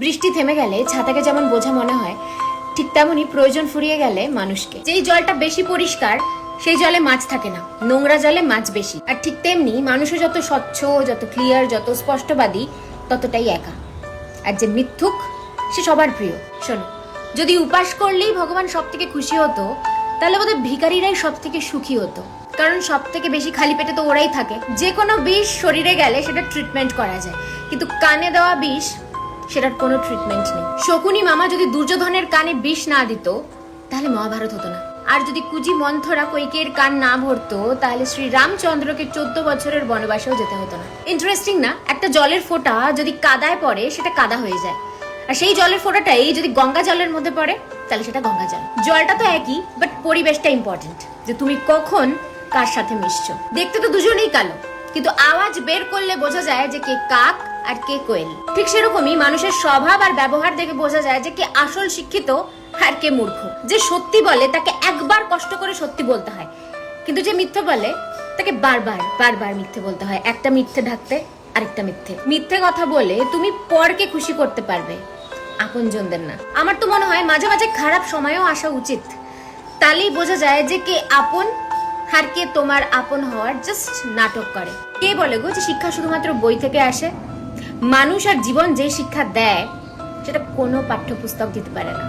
বৃষ্টি থেমে গেলে ছাতাকে যেমন বোঝা মনে হয়, ঠিক তেমনই প্রয়োজন ফুরিয়ে গেলে মানুষকে। যেই জলটা বেশি পরিষ্কার সেই জলে মাছ থাকে না, নোংরা জলে মাছ বেশি। আর ঠিক তেমনি মানুষও যত স্বচ্ছ, যত ক্লিয়ার, যত স্পষ্টবাদী, ততটাই একা। আর যে মিথ্যুক সে সবার প্রিয়। শোনো, যদি উপাস করলেই ভগবান সব থেকে খুশি হতো, তাহলে বোধহয় ভিখারিরাই সব থেকে সুখী হতো। কারণ সব থেকে বেশি খালি পেটে তো ওরাই থাকে। যে কোনো বিষ শরীরে গেলে সেটা ট্রিটমেন্ট করা যায়, কিন্তু কানে দেওয়া বিষ সেটার কোনো ট্রিটমেন্ট নেই। শকুনি মামা যদি দুর্যোধনের কানে বিষ না দিত, তাহলে মহাভারত হতো না। আর যদি কুজি মন্থরা কৈকেয়ীর কান না ভরতো, তাহলে শ্রী রামচন্দ্রকে 14 বছরের বনবাসেও যেতে হতো না। ইন্টারেস্টিং না? একটা জলের ফোঁটা যদি কাদায় পড়ে সেটা কাদা হয়ে যায়, আর সেই জলের ফোঁটাটাই যদি গঙ্গা জলের মধ্যে পড়ে তাহলে সেটা গঙ্গা জল। জলটা তো একই, বাট পরিবেশটা ইম্পর্টেন্ট, যে তুমি কখন কার সাথে মিশছো। দেখতে তো দুজনেই কালো, কিন্তু আওয়াজ বের করলে বোঝা যায় যে কে কাক আর কে কোয়েল। ঠিক সেরকমই মানুষের স্বভাব আর ব্যবহার দেখে বোঝা যায় যে কে আসল শিক্ষিত আর কে মূর্খ। যে সত্যি বলে তাকে একবার কষ্ট করে সত্যি বলতে হয়, কিন্তু যে মিথ্যে বলে তাকে বারবার বারবার মিথ্যে বলতে হয়, একটা মিথ্যে ঢাকতে আরেকটা মিথ্যে। মিথ্যে কথা বলে তুমি পরকে খুশি করতে পারবে, আপনজনদের না। আমার তো মনে হয় মাঝে মাঝে খারাপ সময়ও আসা উচিত, তাহলেই বোঝা যায় যে কে আপন আর কে তোমার আপন হওয়ার জাস্ট নাটক করে। কে বলে গো যে শিক্ষা শুধুমাত্র বই থেকে আসে? মানুষ আর জীবন যে শিক্ষা দেয় সেটা কোনো পাঠ্যপুস্তক দিতে পারে না।